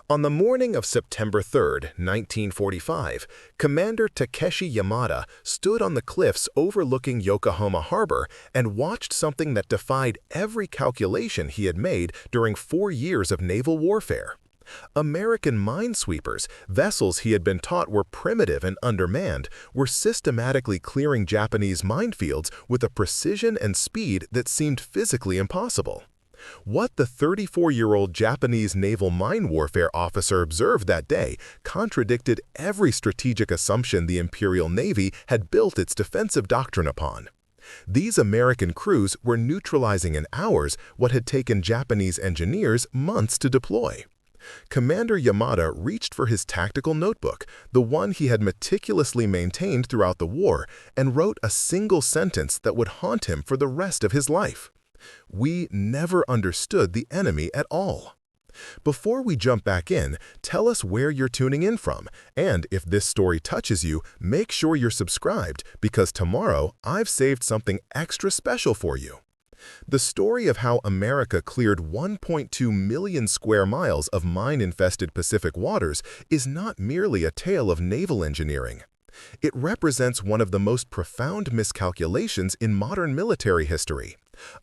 On the morning of September 3, 1945, Commander Takeshi Yamada stood on the cliffs overlooking Yokohama Harbor and watched something that defied every calculation he had made during 4 years of naval warfare. American minesweepers, vessels he had been taught were primitive and undermanned, were systematically clearing Japanese minefields with a precision and speed that seemed physically impossible. What the 34-year-old Japanese Naval Mine Warfare officer observed that day contradicted every strategic assumption the Imperial Navy had built its defensive doctrine upon. These American crews were neutralizing in hours what had taken Japanese engineers months to deploy. Commander Yamada reached for his tactical notebook, the one he had meticulously maintained throughout the war, and wrote a single sentence that would haunt him for the rest of his life. "We never understood the enemy at all." Before we jump back in, tell us where you're tuning in from, and if this story touches you, make sure you're subscribed because tomorrow I've saved something extra special for you. The story of how America cleared 1.2 million square miles of mine-infested Pacific waters is not merely a tale of naval engineering. It represents one of the most profound miscalculations in modern military history.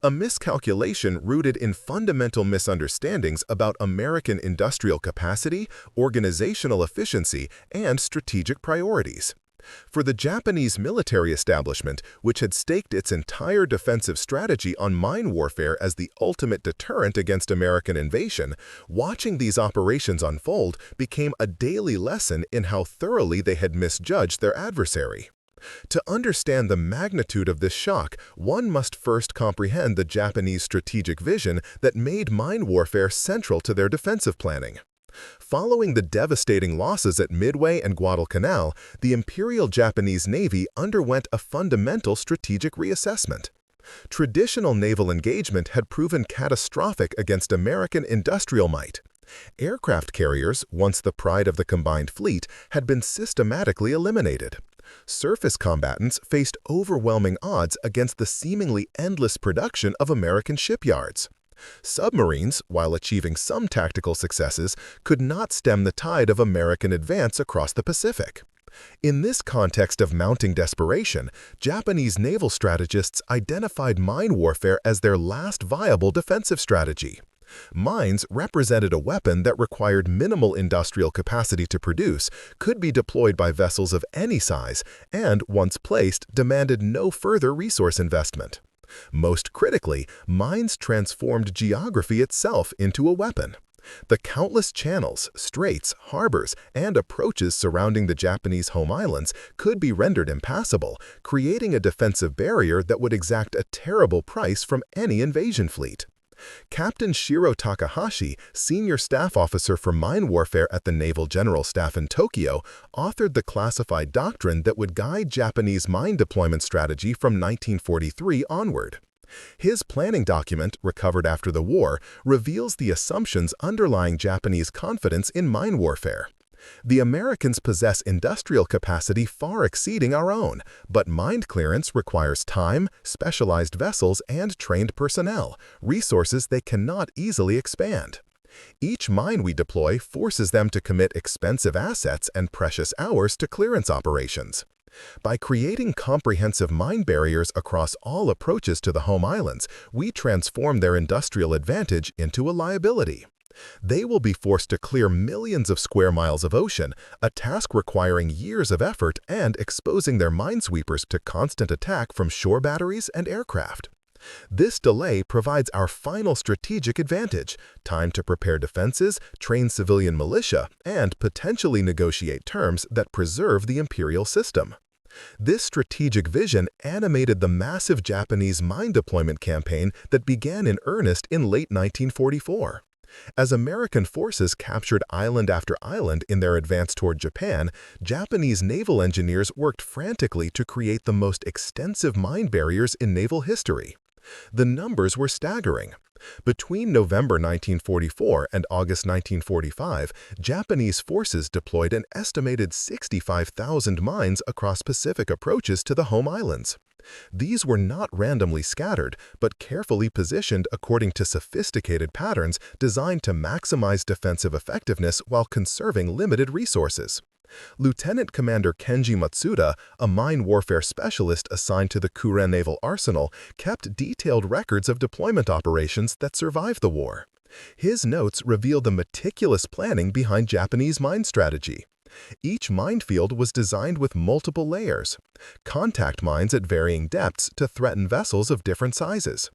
A miscalculation rooted in fundamental misunderstandings about American industrial capacity, organizational efficiency, and strategic priorities. For the Japanese military establishment, which had staked its entire defensive strategy on mine warfare as the ultimate deterrent against American invasion, watching these operations unfold became a daily lesson in how thoroughly they had misjudged their adversary. To understand the magnitude of this shock, one must first comprehend the Japanese strategic vision that made mine warfare central to their defensive planning. Following the devastating losses at Midway and Guadalcanal, the Imperial Japanese Navy underwent a fundamental strategic reassessment. Traditional naval engagement had proven catastrophic against American industrial might. Aircraft carriers, once the pride of the combined fleet, had been systematically eliminated. Surface combatants faced overwhelming odds against the seemingly endless production of American shipyards. Submarines, while achieving some tactical successes, could not stem the tide of American advance across the Pacific. In this context of mounting desperation, Japanese naval strategists identified mine warfare as their last viable defensive strategy. Mines represented a weapon that required minimal industrial capacity to produce, could be deployed by vessels of any size, and, once placed, demanded no further resource investment. Most critically, mines transformed geography itself into a weapon. The countless channels, straits, harbors, and approaches surrounding the Japanese home islands could be rendered impassable, creating a defensive barrier that would exact a terrible price from any invasion fleet. Captain Shiro Takahashi, senior staff officer for mine warfare at the Naval General Staff in Tokyo, authored the classified doctrine that would guide Japanese mine deployment strategy from 1943 onward. His planning document, recovered after the war, reveals the assumptions underlying Japanese confidence in mine warfare. The Americans possess industrial capacity far exceeding our own, but mine clearance requires time, specialized vessels, and trained personnel, resources they cannot easily expand. Each mine we deploy forces them to commit expensive assets and precious hours to clearance operations. By creating comprehensive mine barriers across all approaches to the home islands, we transform their industrial advantage into a liability. They will be forced to clear millions of square miles of ocean, a task requiring years of effort and exposing their minesweepers to constant attack from shore batteries and aircraft. This delay provides our final strategic advantage: time to prepare defenses, train civilian militia, and potentially negotiate terms that preserve the imperial system. This strategic vision animated the massive Japanese mine deployment campaign that began in earnest in late 1944. As American forces captured island after island in their advance toward Japan, Japanese naval engineers worked frantically to create the most extensive mine barriers in naval history. The numbers were staggering. Between November 1944 and August 1945, Japanese forces deployed an estimated 65,000 mines across Pacific approaches to the home islands. These were not randomly scattered, but carefully positioned according to sophisticated patterns designed to maximize defensive effectiveness while conserving limited resources. Lieutenant Commander Kenji Matsuda, a mine warfare specialist assigned to the Kure Naval Arsenal, kept detailed records of deployment operations that survived the war. His notes reveal the meticulous planning behind Japanese mine strategy. Each minefield was designed with multiple layers, contact mines at varying depths to threaten vessels of different sizes,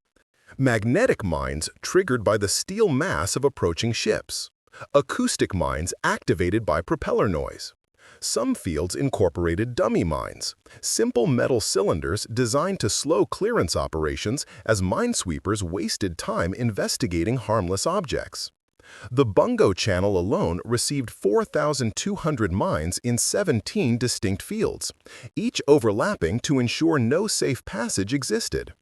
magnetic mines triggered by the steel mass of approaching ships, acoustic mines activated by propeller noise. Some fields incorporated dummy mines, simple metal cylinders designed to slow clearance operations as minesweepers wasted time investigating harmless objects. The Bungo Channel alone received 4,200 mines in 17 distinct fields, each overlapping to ensure no safe passage existed.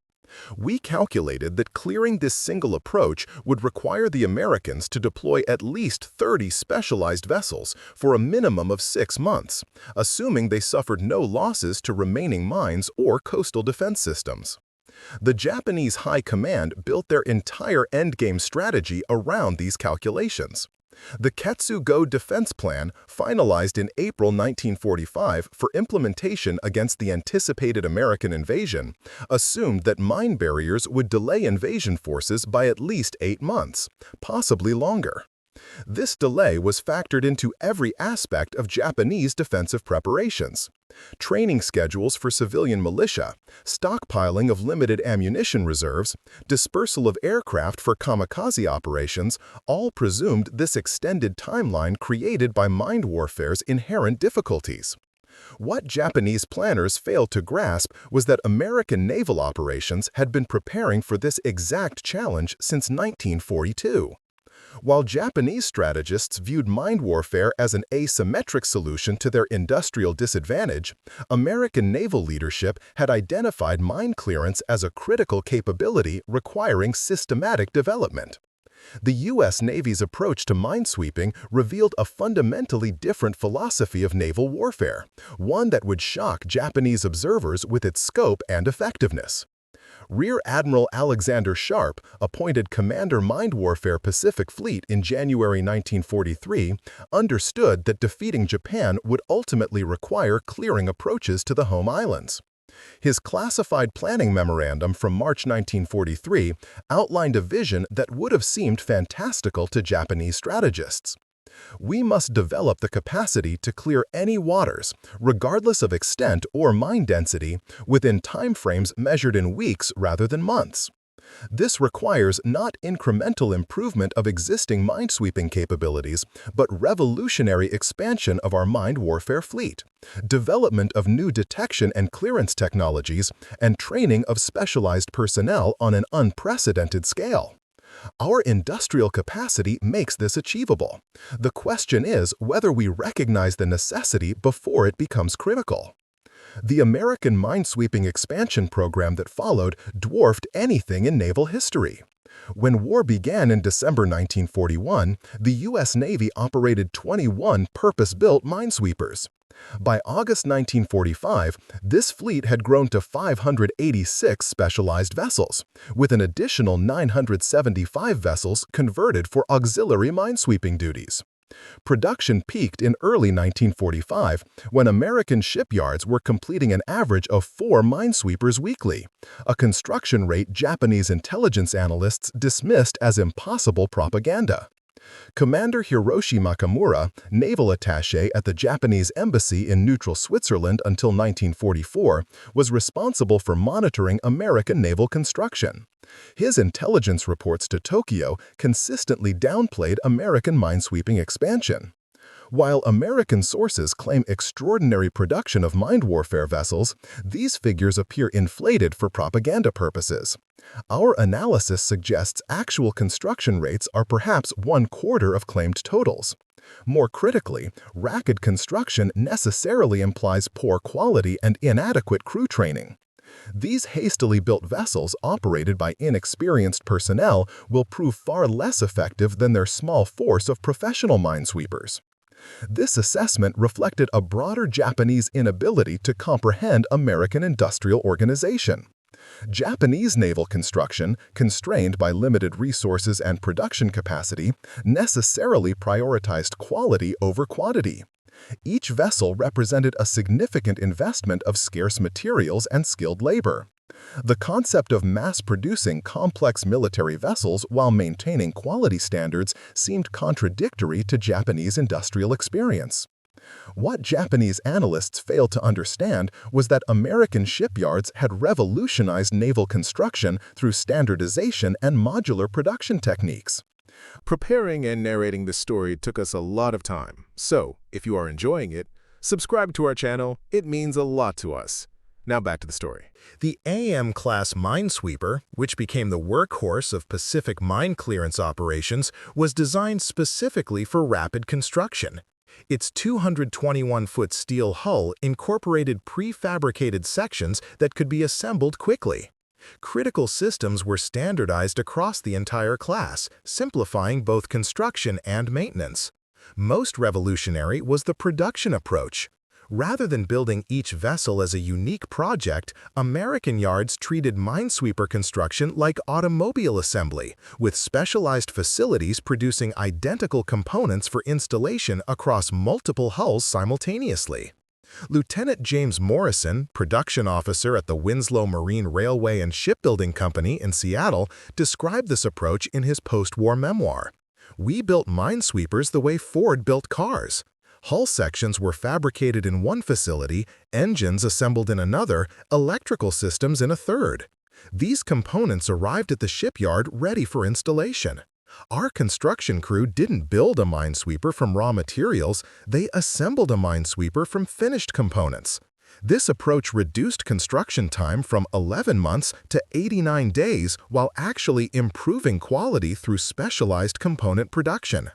We calculated that clearing this single approach would require the Americans to deploy at least 30 specialized vessels for a minimum of 6 months, assuming they suffered no losses to remaining mines or coastal defense systems. The Japanese High Command built their entire endgame strategy around these calculations. The Ketsu-go Defense Plan, finalized in April 1945 for implementation against the anticipated American invasion, assumed that mine barriers would delay invasion forces by at least 8 months, possibly longer. This delay was factored into every aspect of Japanese defensive preparations. Training schedules for civilian militia, stockpiling of limited ammunition reserves, dispersal of aircraft for kamikaze operations all presumed this extended timeline created by mine warfare's inherent difficulties. What Japanese planners failed to grasp was that American naval operations had been preparing for this exact challenge since 1942. While Japanese strategists viewed mine warfare as an asymmetric solution to their industrial disadvantage, American naval leadership had identified mine clearance as a critical capability requiring systematic development. The U.S. Navy's approach to minesweeping revealed a fundamentally different philosophy of naval warfare, one that would shock Japanese observers with its scope and effectiveness. Rear Admiral Alexander Sharp, appointed Commander Mine Warfare Pacific Fleet in January 1943, understood that defeating Japan would ultimately require clearing approaches to the home islands. His classified planning memorandum from March 1943 outlined a vision that would have seemed fantastical to Japanese strategists. We must develop the capacity to clear any waters, regardless of extent or mine density, within timeframes measured in weeks rather than months. This requires not incremental improvement of existing minesweeping capabilities, but revolutionary expansion of our mine warfare fleet, development of new detection and clearance technologies, and training of specialized personnel on an unprecedented scale. Our industrial capacity makes this achievable. The question is whether we recognize the necessity before it becomes critical. The American minesweeping expansion program that followed dwarfed anything in naval history. When war began in December 1941, the U.S. Navy operated 21 purpose-built minesweepers. By August 1945, this fleet had grown to 586 specialized vessels, with an additional 975 vessels converted for auxiliary minesweeping duties. Production peaked in early 1945 when American shipyards were completing an average of 4 minesweepers weekly, a construction rate Japanese intelligence analysts dismissed as impossible propaganda. Commander Hiroshi Nakamura, naval attaché at the Japanese embassy in neutral Switzerland until 1944, was responsible for monitoring American naval construction. His intelligence reports to Tokyo consistently downplayed American minesweeping expansion. While American sources claim extraordinary production of mine warfare vessels, these figures appear inflated for propaganda purposes. Our analysis suggests actual construction rates are perhaps 1/4 of claimed totals. More critically, racket construction necessarily implies poor quality and inadequate crew training. These hastily built vessels operated by inexperienced personnel will prove far less effective than their small force of professional minesweepers. This assessment reflected a broader Japanese inability to comprehend American industrial organization. Japanese naval construction, constrained by limited resources and production capacity, necessarily prioritized quality over quantity. Each vessel represented a significant investment of scarce materials and skilled labor. The concept of mass-producing complex military vessels while maintaining quality standards seemed contradictory to Japanese industrial experience. What Japanese analysts failed to understand was that American shipyards had revolutionized naval construction through standardization and modular production techniques. Preparing and narrating this story took us a lot of time, so if you are enjoying it, subscribe to our channel. It means a lot to us. Now back to the story. The AM-class Minesweeper, which became the workhorse of Pacific mine clearance operations, was designed specifically for rapid construction. Its 221-foot steel hull incorporated prefabricated sections that could be assembled quickly. Critical systems were standardized across the entire class, simplifying both construction and maintenance. Most revolutionary was the production approach. Rather than building each vessel as a unique project, American yards treated minesweeper construction like automobile assembly, with specialized facilities producing identical components for installation across multiple hulls simultaneously. Lieutenant James Morrison, production officer at the Winslow Marine Railway and Shipbuilding Company in Seattle, described this approach in his post-war memoir. "We built minesweepers the way Ford built cars. Hull sections were fabricated in one facility, engines assembled in another, electrical systems in a third. These components arrived at the shipyard ready for installation. Our construction crew didn't build a minesweeper from raw materials, they assembled a minesweeper from finished components. This approach reduced construction time from 11 months to 89 days while actually improving quality through specialized component production."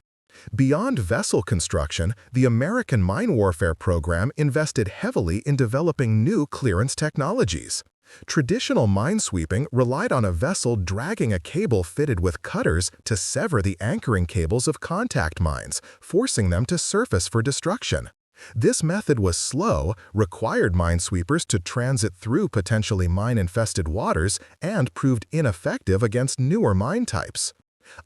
Beyond vessel construction, the American mine warfare program invested heavily in developing new clearance technologies. Traditional minesweeping relied on a vessel dragging a cable fitted with cutters to sever the anchoring cables of contact mines, forcing them to surface for destruction. This method was slow, required minesweepers to transit through potentially mine-infested waters, and proved ineffective against newer mine types.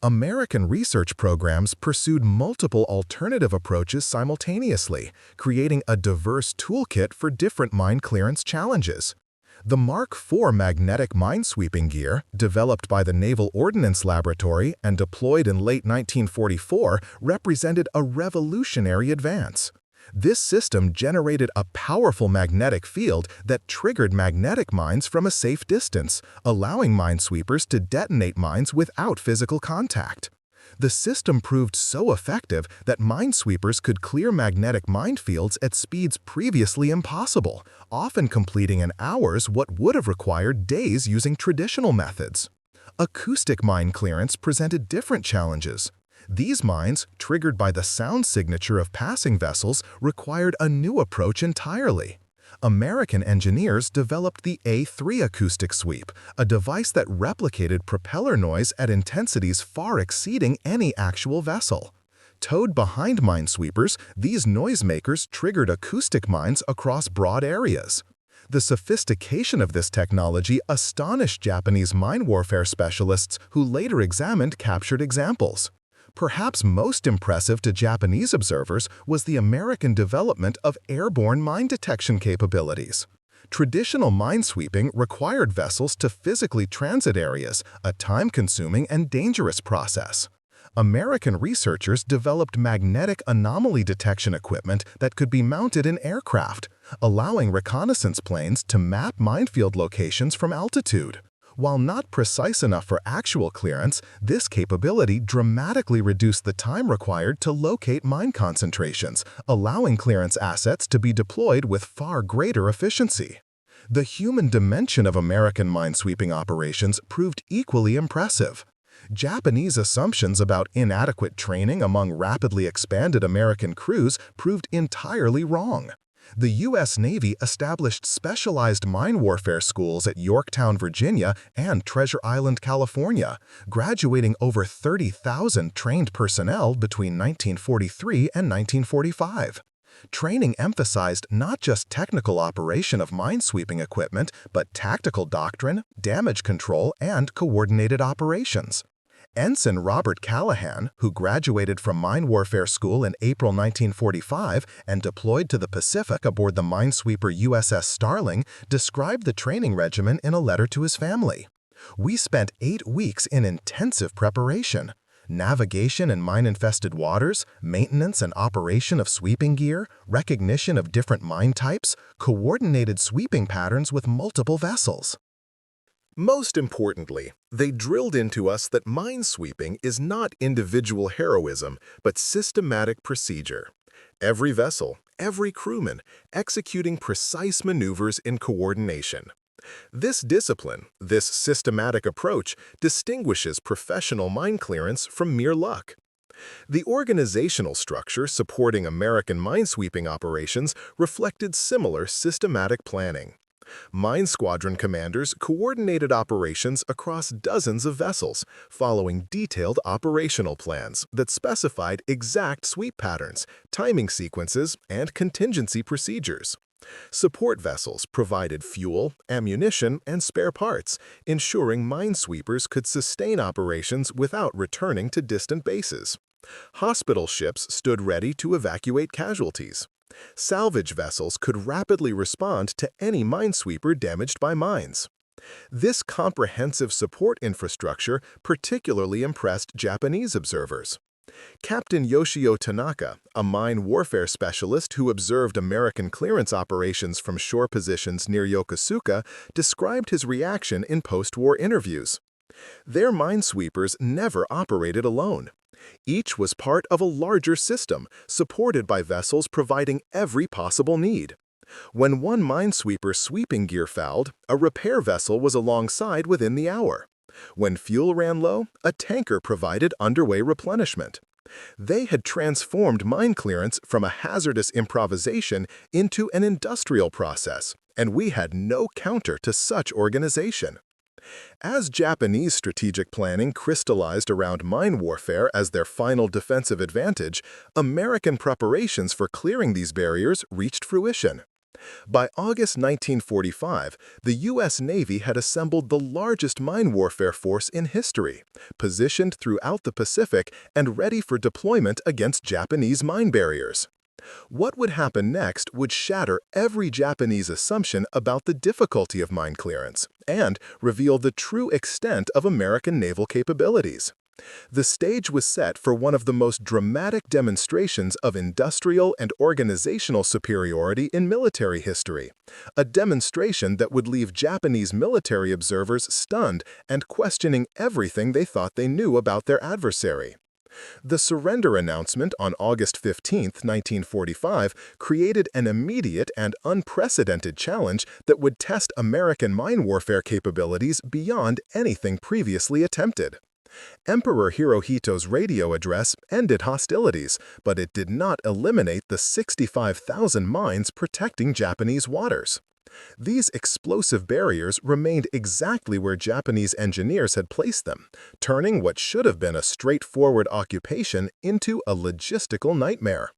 American research programs pursued multiple alternative approaches simultaneously, creating a diverse toolkit for different mine clearance challenges. The Mark IV magnetic minesweeping gear, developed by the Naval Ordnance Laboratory and deployed in late 1944, represented a revolutionary advance. This system generated a powerful magnetic field that triggered magnetic mines from a safe distance, allowing minesweepers to detonate mines without physical contact. The system proved so effective that minesweepers could clear magnetic minefields at speeds previously impossible, often completing in hours what would have required days using traditional methods. Acoustic mine clearance presented different challenges. These mines, triggered by the sound signature of passing vessels, required a new approach entirely. American engineers developed the A3 acoustic sweep, a device that replicated propeller noise at intensities far exceeding any actual vessel. Towed behind minesweepers, these noisemakers triggered acoustic mines across broad areas. The sophistication of this technology astonished Japanese mine warfare specialists who later examined captured examples. Perhaps most impressive to Japanese observers was the American development of airborne mine detection capabilities. Traditional minesweeping required vessels to physically transit areas, a time-consuming and dangerous process. American researchers developed magnetic anomaly detection equipment that could be mounted in aircraft, allowing reconnaissance planes to map minefield locations from altitude. While not precise enough for actual clearance, this capability dramatically reduced the time required to locate mine concentrations, allowing clearance assets to be deployed with far greater efficiency. The human dimension of American minesweeping operations proved equally impressive. Japanese assumptions about inadequate training among rapidly expanded American crews proved entirely wrong. The U.S. Navy established specialized mine warfare schools at Yorktown, Virginia, and Treasure Island, California, graduating over 30,000 trained personnel between 1943 and 1945. Training emphasized not just technical operation of minesweeping equipment, but tactical doctrine, damage control, and coordinated operations. Ensign Robert Callahan, who graduated from Mine Warfare School in April 1945 and deployed to the Pacific aboard the minesweeper USS Starling, described the training regimen in a letter to his family. "We spent 8 weeks in intensive preparation. Navigation in mine-infested waters, maintenance and operation of sweeping gear, recognition of different mine types, coordinated sweeping patterns with multiple vessels." Most importantly, they drilled into us that minesweeping is not individual heroism, but systematic procedure. Every vessel, every crewman, executing precise maneuvers in coordination. This discipline, this systematic approach, distinguishes professional mine clearance from mere luck. The organizational structure supporting American minesweeping operations reflected similar systematic planning. Mine squadron commanders coordinated operations across dozens of vessels, following detailed operational plans that specified exact sweep patterns, timing sequences, and contingency procedures. Support vessels provided fuel, ammunition, and spare parts, ensuring minesweepers could sustain operations without returning to distant bases. Hospital ships stood ready to evacuate casualties. Salvage vessels could rapidly respond to any minesweeper damaged by mines. This comprehensive support infrastructure particularly impressed Japanese observers. Captain Yoshio Tanaka, a mine warfare specialist who observed American clearance operations from shore positions near Yokosuka, described his reaction in post-war interviews. Their minesweepers never operated alone. Each was part of a larger system, supported by vessels providing every possible need. When one minesweeper sweeping gear fouled, a repair vessel was alongside within the hour. When fuel ran low, a tanker provided underway replenishment. They had transformed mine clearance from a hazardous improvisation into an industrial process, and we had no counter to such organization. As Japanese strategic planning crystallized around mine warfare as their final defensive advantage, American preparations for clearing these barriers reached fruition. By August 1945, the U.S. Navy had assembled the largest mine warfare force in history, positioned throughout the Pacific and ready for deployment against Japanese mine barriers. What would happen next would shatter every Japanese assumption about the difficulty of mine clearance and reveal the true extent of American naval capabilities. The stage was set for one of the most dramatic demonstrations of industrial and organizational superiority in military history, a demonstration that would leave Japanese military observers stunned and questioning everything they thought they knew about their adversary. The surrender announcement on August 15, 1945, created an immediate and unprecedented challenge that would test American mine warfare capabilities beyond anything previously attempted. Emperor Hirohito's radio address ended hostilities, but it did not eliminate the 65,000 mines protecting Japanese waters. These explosive barriers remained exactly where Japanese engineers had placed them, turning what should have been a straightforward occupation into a logistical nightmare.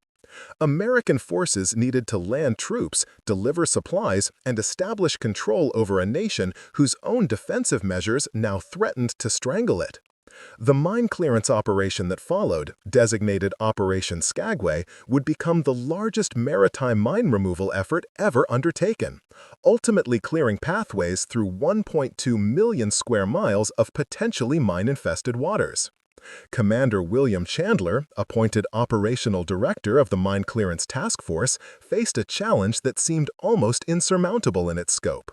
American forces needed to land troops, deliver supplies, and establish control over a nation whose own defensive measures now threatened to strangle it. The mine clearance operation that followed, designated Operation Skagway, would become the largest maritime mine removal effort ever undertaken, ultimately clearing pathways through 1.2 million square miles of potentially mine-infested waters. Commander William Chandler, appointed operational director of the Mine Clearance Task Force, faced a challenge that seemed almost insurmountable in its scope.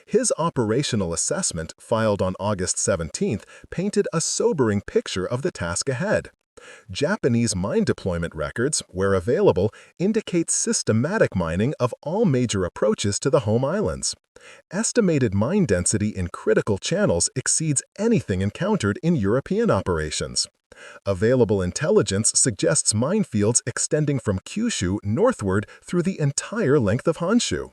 His operational assessment, filed on August 17, painted a sobering picture of the task ahead. Japanese mine deployment records, where available, indicate systematic mining of all major approaches to the home islands. Estimated mine density in critical channels exceeds anything encountered in European operations. Available intelligence suggests minefields extending from Kyushu northward through the entire length of Honshu.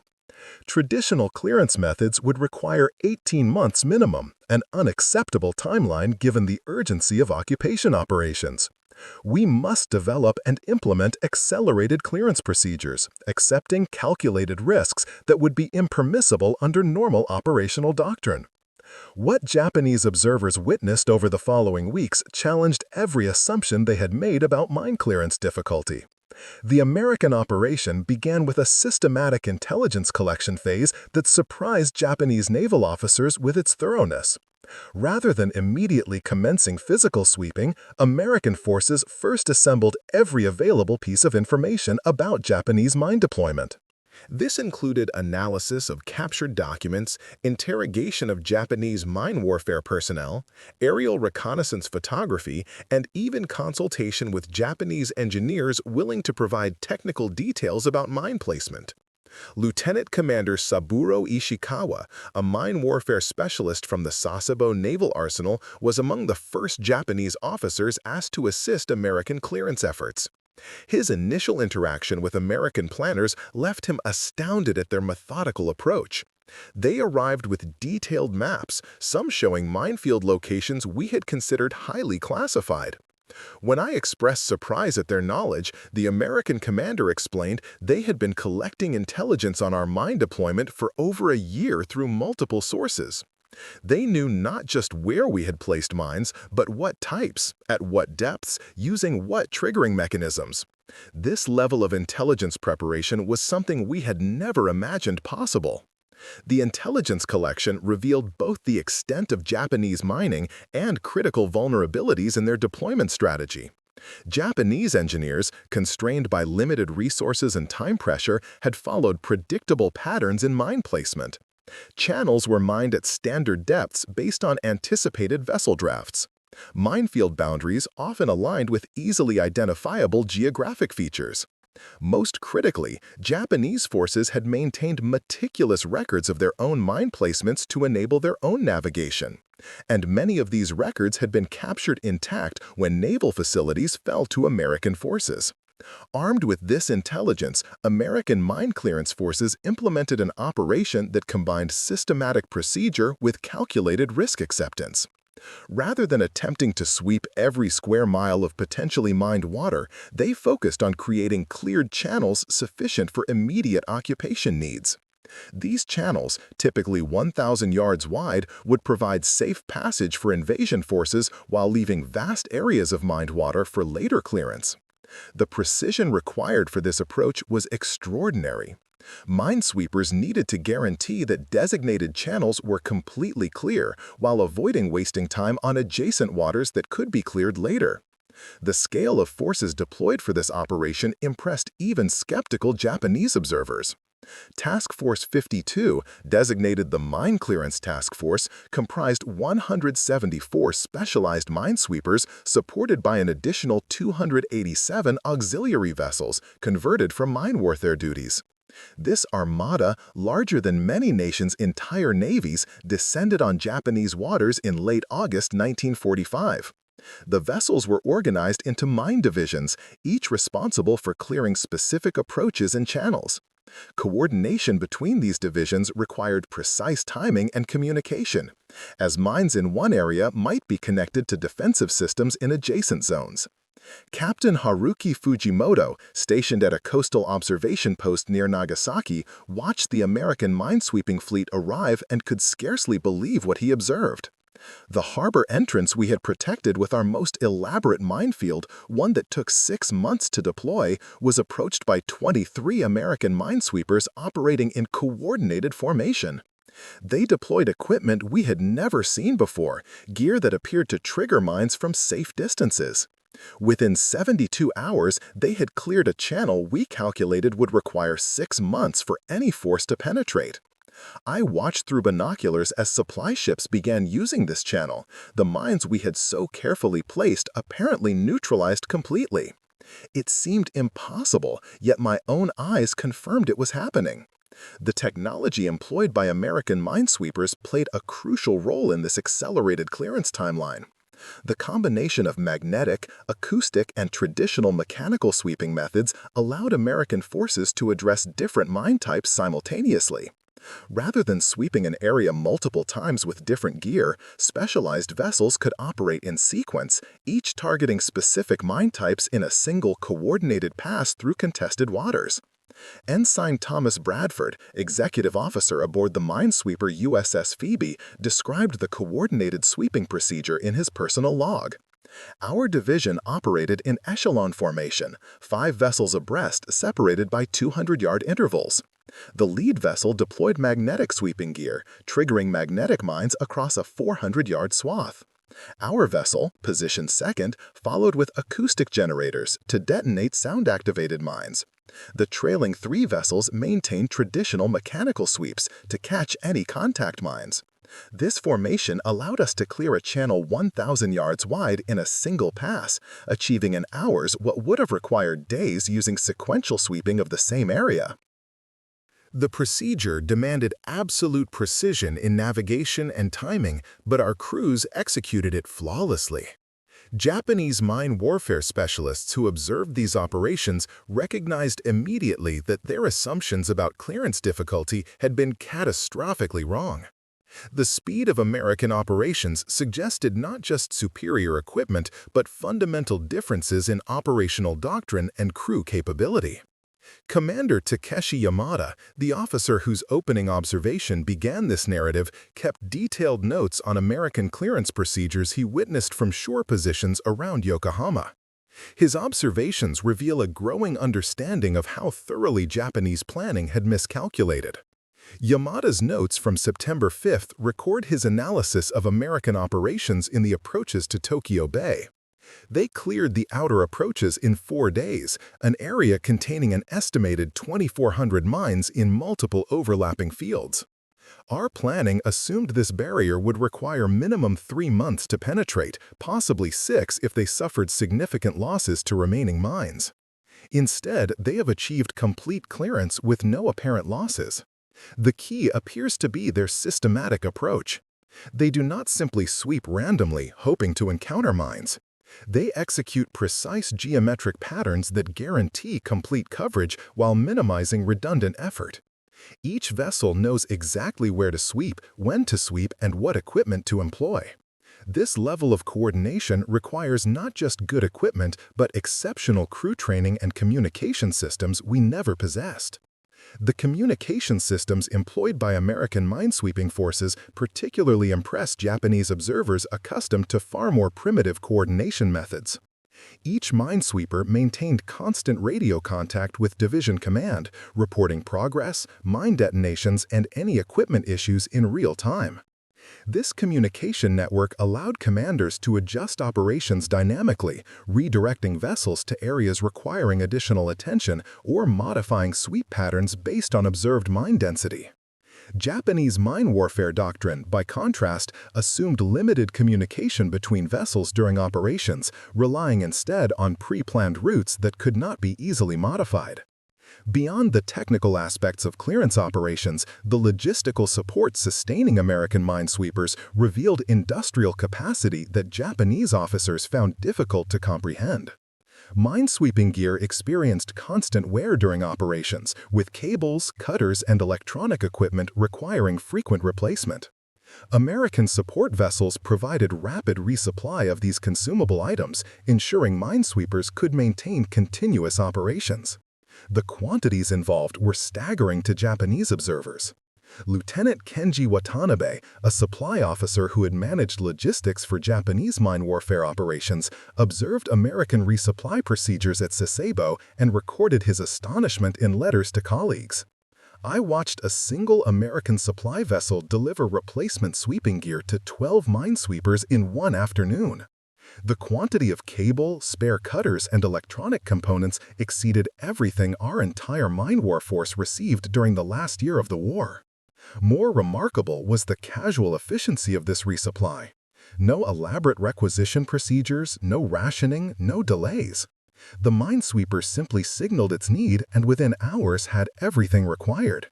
Traditional clearance methods would require 18 months minimum, an unacceptable timeline given the urgency of occupation operations. We must develop and implement accelerated clearance procedures, accepting calculated risks that would be impermissible under normal operational doctrine. What Japanese observers witnessed over the following weeks challenged every assumption they had made about mine clearance difficulty. The American operation began with a systematic intelligence collection phase that surprised Japanese naval officers with its thoroughness. Rather than immediately commencing physical sweeping, American forces first assembled every available piece of information about Japanese mine deployment. This included analysis of captured documents, interrogation of Japanese mine warfare personnel, aerial reconnaissance photography, and even consultation with Japanese engineers willing to provide technical details about mine placement. Lieutenant Commander Saburo Ishikawa, a mine warfare specialist from the Sasebo Naval Arsenal, was among the first Japanese officers asked to assist American clearance efforts. His initial interaction with American planners left him astounded at their methodical approach. They arrived with detailed maps, some showing minefield locations we had considered highly classified. When I expressed surprise at their knowledge, the American commander explained they had been collecting intelligence on our mine deployment for over a year through multiple sources. They knew not just where we had placed mines, but what types, at what depths, using what triggering mechanisms. This level of intelligence preparation was something we had never imagined possible. The intelligence collection revealed both the extent of Japanese mining and critical vulnerabilities in their deployment strategy. Japanese engineers, constrained by limited resources and time pressure, had followed predictable patterns in mine placement. Channels were mined at standard depths based on anticipated vessel drafts. Minefield boundaries often aligned with easily identifiable geographic features. Most critically, Japanese forces had maintained meticulous records of their own mine placements to enable their own navigation. And many of these records had been captured intact when naval facilities fell to American forces. Armed with this intelligence, American mine clearance forces implemented an operation that combined systematic procedure with calculated risk acceptance. Rather than attempting to sweep every square mile of potentially mined water, they focused on creating cleared channels sufficient for immediate occupation needs. These channels, typically 1,000 yards wide, would provide safe passage for invasion forces while leaving vast areas of mined water for later clearance. The precision required for this approach was extraordinary. Minesweepers needed to guarantee that designated channels were completely clear while avoiding wasting time on adjacent waters that could be cleared later. The scale of forces deployed for this operation impressed even skeptical Japanese observers. Task Force 52, designated the Mine Clearance Task Force, comprised 174 specialized minesweepers supported by an additional 287 auxiliary vessels converted from mine warfare duties. This armada, larger than many nations' entire navies, descended on Japanese waters in late August 1945. The vessels were organized into mine divisions, each responsible for clearing specific approaches and channels. Coordination between these divisions required precise timing and communication, as mines in one area might be connected to defensive systems in adjacent zones. Captain Haruki Fujimoto, stationed at a coastal observation post near Nagasaki, watched the American minesweeping fleet arrive and could scarcely believe what he observed. The harbor entrance we had protected with our most elaborate minefield, one that took 6 months to deploy, was approached by 23 American minesweepers operating in coordinated formation. They deployed equipment we had never seen before, gear that appeared to trigger mines from safe distances. Within 72 hours, they had cleared a channel we calculated would require 6 months for any force to penetrate. I watched through binoculars as supply ships began using this channel, the mines we had so carefully placed apparently neutralized completely. It seemed impossible, yet my own eyes confirmed it was happening. The technology employed by American minesweepers played a crucial role in this accelerated clearance timeline. The combination of magnetic, acoustic, and traditional mechanical sweeping methods allowed American forces to address different mine types simultaneously. Rather than sweeping an area multiple times with different gear, specialized vessels could operate in sequence, each targeting specific mine types in a single coordinated pass through contested waters. Ensign Thomas Bradford, executive officer aboard the minesweeper USS Phoebe, described the coordinated sweeping procedure in his personal log. Our division operated in echelon formation, 5 vessels abreast separated by 200-yard intervals. The lead vessel deployed magnetic sweeping gear, triggering magnetic mines across a 400-yard swath. Our vessel, positioned second, followed with acoustic generators to detonate sound-activated mines. The trailing 3 vessels maintained traditional mechanical sweeps to catch any contact mines. This formation allowed us to clear a channel 1,000 yards wide in a single pass, achieving in hours what would have required days using sequential sweeping of the same area. The procedure demanded absolute precision in navigation and timing, but our crews executed it flawlessly. Japanese mine warfare specialists who observed these operations recognized immediately that their assumptions about clearance difficulty had been catastrophically wrong. The speed of American operations suggested not just superior equipment, but fundamental differences in operational doctrine and crew capability. Commander Takeshi Yamada, the officer whose opening observation began this narrative, kept detailed notes on American clearance procedures he witnessed from shore positions around Yokohama. His observations reveal a growing understanding of how thoroughly Japanese planning had miscalculated. Yamada's notes from September 5 record his analysis of American operations in the approaches to Tokyo Bay. They cleared the outer approaches in 4 days, an area containing an estimated 2,400 mines in multiple overlapping fields. Our planning assumed this barrier would require minimum 3 months to penetrate, possibly 6 if they suffered significant losses to remaining mines. Instead, they have achieved complete clearance with no apparent losses. The key appears to be their systematic approach. They do not simply sweep randomly, hoping to encounter mines. They execute precise geometric patterns that guarantee complete coverage while minimizing redundant effort. Each vessel knows exactly where to sweep, when to sweep, and what equipment to employ. This level of coordination requires not just good equipment, but exceptional crew training and communication systems we never possessed. The communication systems employed by American minesweeping forces particularly impressed Japanese observers accustomed to far more primitive coordination methods. Each minesweeper maintained constant radio contact with division command, reporting progress, mine detonations, and any equipment issues in real time. This communication network allowed commanders to adjust operations dynamically, redirecting vessels to areas requiring additional attention or modifying sweep patterns based on observed mine density. Japanese mine warfare doctrine, by contrast, assumed limited communication between vessels during operations, relying instead on pre-planned routes that could not be easily modified. Beyond the technical aspects of clearance operations, the logistical support sustaining American minesweepers revealed industrial capacity that Japanese officers found difficult to comprehend. Minesweeping gear experienced constant wear during operations, with cables, cutters, and electronic equipment requiring frequent replacement. American support vessels provided rapid resupply of these consumable items, ensuring minesweepers could maintain continuous operations. The quantities involved were staggering to Japanese observers. Lieutenant Kenji Watanabe, a supply officer who had managed logistics for Japanese mine warfare operations, observed American resupply procedures at Sasebo and recorded his astonishment in letters to colleagues. I watched a single American supply vessel deliver replacement sweeping gear to 12 minesweepers in one afternoon. The quantity of cable, spare cutters, and electronic components exceeded everything our entire mine war force received during the last year of the war. More remarkable was the casual efficiency of this resupply. No elaborate requisition procedures, no rationing, no delays. The minesweeper simply signaled its need and within hours had everything required.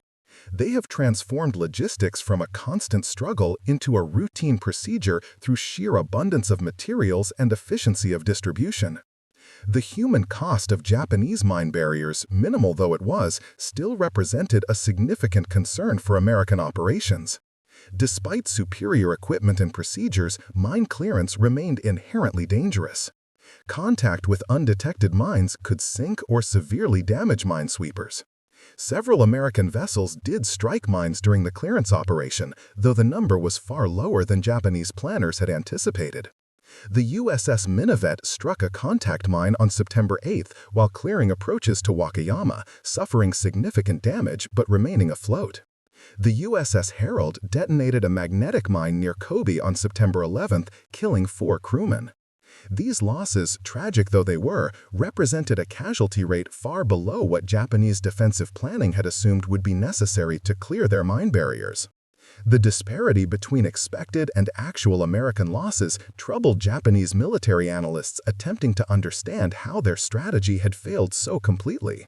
They have transformed logistics from a constant struggle into a routine procedure through sheer abundance of materials and efficiency of distribution. The human cost of Japanese mine barriers, minimal though it was, still represented a significant concern for American operations. Despite superior equipment and procedures, mine clearance remained inherently dangerous. Contact with undetected mines could sink or severely damage minesweepers. Several American vessels did strike mines during the clearance operation, though the number was far lower than Japanese planners had anticipated. The USS Minevet struck a contact mine on September 8 while clearing approaches to Wakayama, suffering significant damage but remaining afloat. The USS Herald detonated a magnetic mine near Kobe on September 11, killing 4 crewmen. These losses, tragic though they were, represented a casualty rate far below what Japanese defensive planning had assumed would be necessary to clear their mine barriers. The disparity between expected and actual American losses troubled Japanese military analysts attempting to understand how their strategy had failed so completely.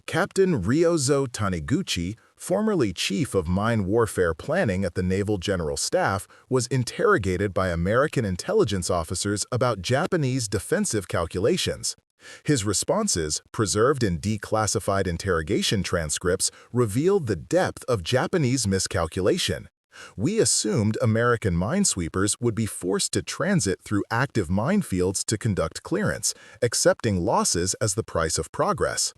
Captain Ryozo Taniguchi, formerly Chief of Mine Warfare Planning at the Naval General Staff, was interrogated by American intelligence officers about Japanese defensive calculations. His responses, preserved in declassified interrogation transcripts, revealed the depth of Japanese miscalculation. "We assumed American minesweepers would be forced to transit through active minefields to conduct clearance, accepting losses as the price of progress.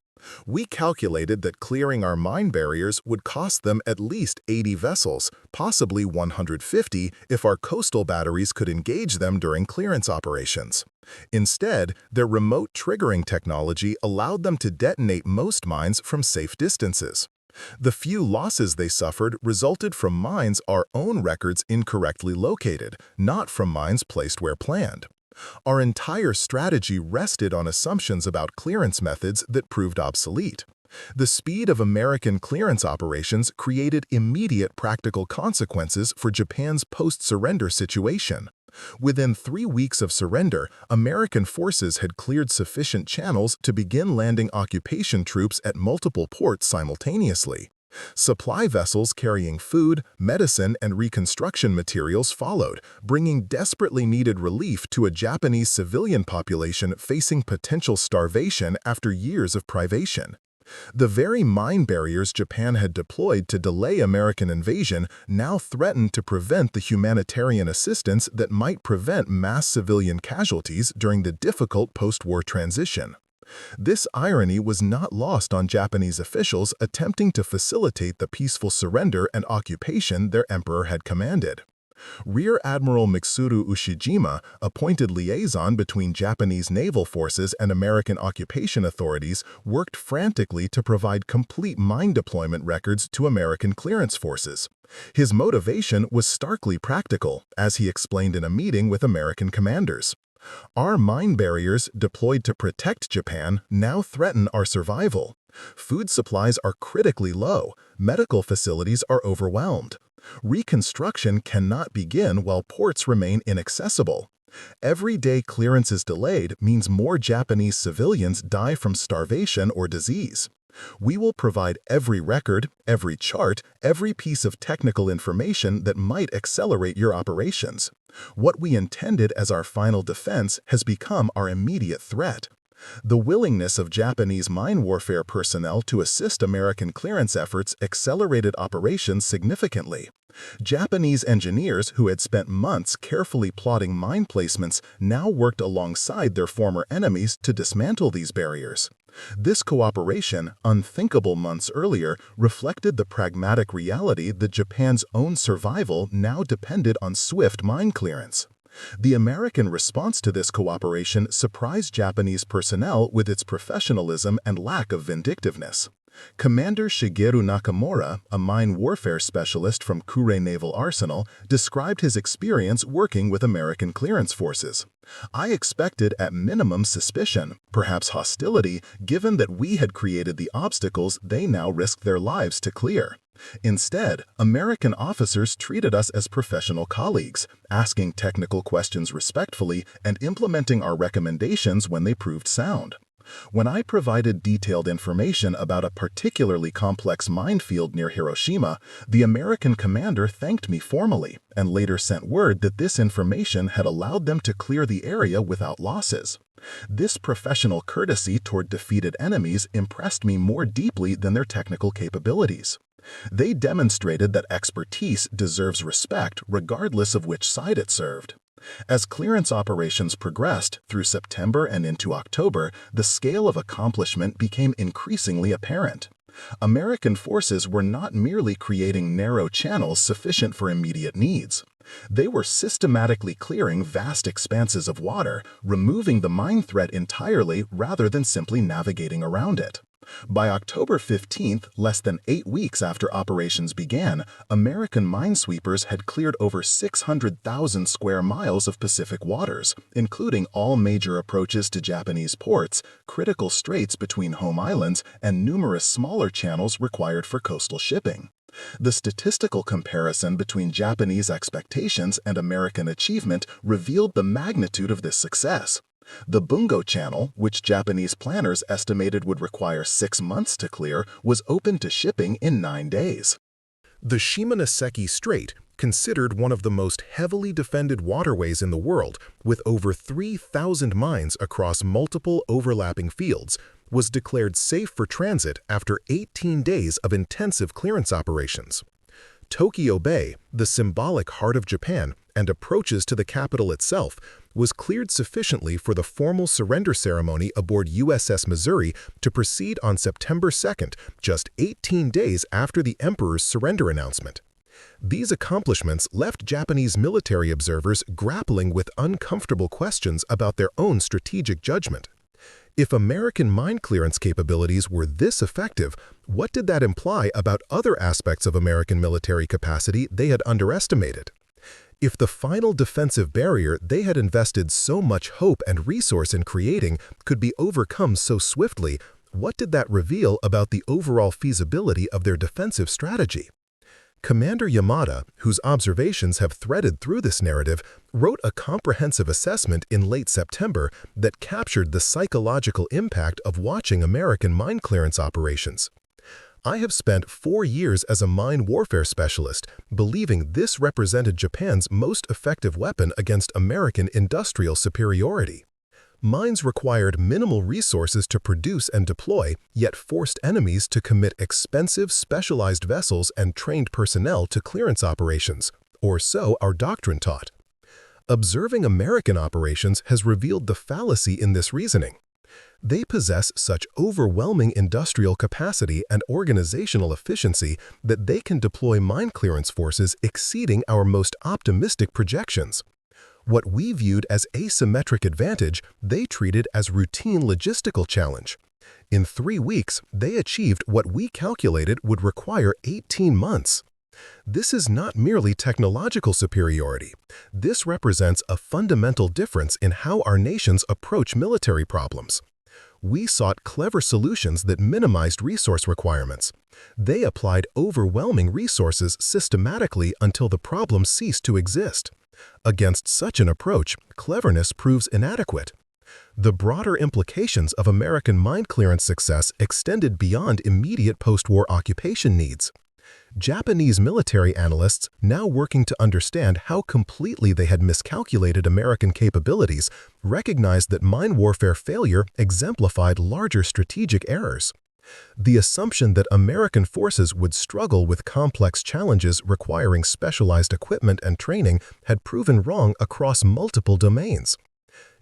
We calculated that clearing our mine barriers would cost them at least 80 vessels, possibly 150 if our coastal batteries could engage them during clearance operations. Instead, their remote triggering technology allowed them to detonate most mines from safe distances. The few losses they suffered resulted from mines our own records incorrectly located, not from mines placed where planned. Our entire strategy rested on assumptions about clearance methods that proved obsolete. The speed of American clearance operations created immediate practical consequences for Japan's post-surrender situation. Within 3 weeks of surrender, American forces had cleared sufficient channels to begin landing occupation troops at multiple ports simultaneously. Supply vessels carrying food, medicine, and reconstruction materials followed, bringing desperately needed relief to a Japanese civilian population facing potential starvation after years of privation. The very mine barriers Japan had deployed to delay American invasion now threatened to prevent the humanitarian assistance that might prevent mass civilian casualties during the difficult post-war transition. This irony was not lost on Japanese officials attempting to facilitate the peaceful surrender and occupation their emperor had commanded. Rear Admiral Mitsuru Ushijima, appointed liaison between Japanese naval forces and American occupation authorities, worked frantically to provide complete mine deployment records to American clearance forces. His motivation was starkly practical, as he explained in a meeting with American commanders. "Our mine barriers, deployed to protect Japan, now threaten our survival. Food supplies are critically low, medical facilities are overwhelmed. Reconstruction cannot begin while ports remain inaccessible. Every day clearance is delayed means more Japanese civilians die from starvation or disease. We will provide every record, every chart, every piece of technical information that might accelerate your operations. What we intended as our final defense has become our immediate threat." The willingness of Japanese mine warfare personnel to assist American clearance efforts accelerated operations significantly. Japanese engineers who had spent months carefully plotting mine placements now worked alongside their former enemies to dismantle these barriers. This cooperation, unthinkable months earlier, reflected the pragmatic reality that Japan's own survival now depended on swift mine clearance. The American response to this cooperation surprised Japanese personnel with its professionalism and lack of vindictiveness. Commander Shigeru Nakamura, a mine warfare specialist from Kure Naval Arsenal, described his experience working with American clearance forces. "I expected at minimum suspicion, perhaps hostility, given that we had created the obstacles they now risked their lives to clear. Instead, American officers treated us as professional colleagues, asking technical questions respectfully and implementing our recommendations when they proved sound. When I provided detailed information about a particularly complex minefield near Hiroshima, the American commander thanked me formally and later sent word that this information had allowed them to clear the area without losses. This professional courtesy toward defeated enemies impressed me more deeply than their technical capabilities. They demonstrated that expertise deserves respect regardless of which side it served. As clearance operations progressed through September and into October, the scale of accomplishment became increasingly apparent. American forces were not merely creating narrow channels sufficient for immediate needs. They were systematically clearing vast expanses of water, removing the mine threat entirely rather than simply navigating around it. By October 15th, less than 8 weeks after operations began, American minesweepers had cleared over 600,000 square miles of Pacific waters, including all major approaches to Japanese ports, critical straits between home islands, and numerous smaller channels required for coastal shipping. The statistical comparison between Japanese expectations and American achievement revealed the magnitude of this success. The Bungo Channel, which Japanese planners estimated would require 6 months to clear, was open to shipping in 9 days. The Shimonoseki Strait, considered one of the most heavily defended waterways in the world, with over 3,000 mines across multiple overlapping fields, was declared safe for transit after 18 days of intensive clearance operations. Tokyo Bay, the symbolic heart of Japan, and approaches to the capital itself, was cleared sufficiently for the formal surrender ceremony aboard USS Missouri to proceed on September 2nd, just 18 days after the Emperor's surrender announcement. These accomplishments left Japanese military observers grappling with uncomfortable questions about their own strategic judgment. If American mine clearance capabilities were this effective, what did that imply about other aspects of American military capacity they had underestimated? If the final defensive barrier they had invested so much hope and resource in creating could be overcome so swiftly, what did that reveal about the overall feasibility of their defensive strategy? Commander Yamada, whose observations have threaded through this narrative, wrote a comprehensive assessment in late September that captured the psychological impact of watching American mine clearance operations. I have spent 4 years as a mine warfare specialist, believing this represented Japan's most effective weapon against American industrial superiority. Mines required minimal resources to produce and deploy, yet forced enemies to commit expensive specialized vessels and trained personnel to clearance operations, or so our doctrine taught. Observing American operations has revealed the fallacy in this reasoning. They possess such overwhelming industrial capacity and organizational efficiency that they can deploy mine clearance forces exceeding our most optimistic projections. What we viewed as asymmetric advantage, they treated as routine logistical challenge. In 3 weeks, they achieved what we calculated would require 18 months. This is not merely technological superiority. This represents a fundamental difference in how our nations approach military problems. We sought clever solutions that minimized resource requirements. They applied overwhelming resources systematically until the problem ceased to exist. Against such an approach, cleverness proves inadequate. The broader implications of American mine clearance success extended beyond immediate post-war occupation needs. Japanese military analysts, now working to understand how completely they had miscalculated American capabilities, recognized that mine warfare failure exemplified larger strategic errors. The assumption that American forces would struggle with complex challenges requiring specialized equipment and training had proven wrong across multiple domains.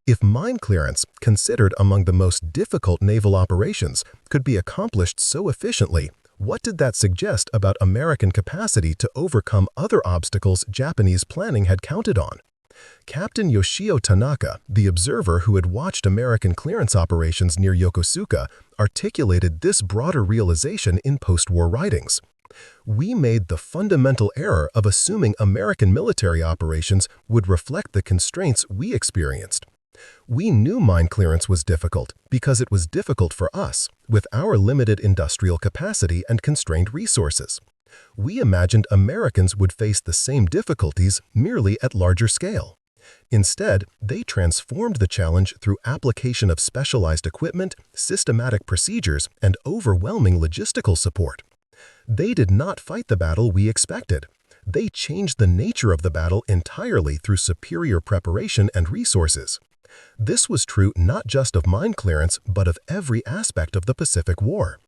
If mine clearance, considered among the most difficult naval operations, could be accomplished so efficiently, what did that suggest about American capacity to overcome other obstacles Japanese planning had counted on? Captain Yoshio Tanaka, the observer who had watched American clearance operations near Yokosuka, articulated this broader realization in post-war writings. We made the fundamental error of assuming American military operations would reflect the constraints we experienced. We knew mine clearance was difficult because it was difficult for us, with our limited industrial capacity and constrained resources. We imagined Americans would face the same difficulties merely at larger scale. Instead, they transformed the challenge through application of specialized equipment, systematic procedures, and overwhelming logistical support. They did not fight the battle we expected. They changed the nature of the battle entirely through superior preparation and resources. This was true not just of mine clearance, but of every aspect of the Pacific War.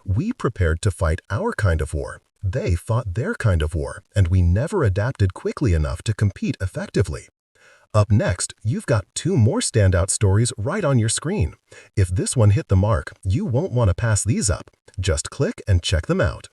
We prepared to fight our kind of war. They fought their kind of war, and we never adapted quickly enough to compete effectively. Up next, you've got two more standout stories right on your screen. If this one hit the mark, you won't want to pass these up. Just click and check them out.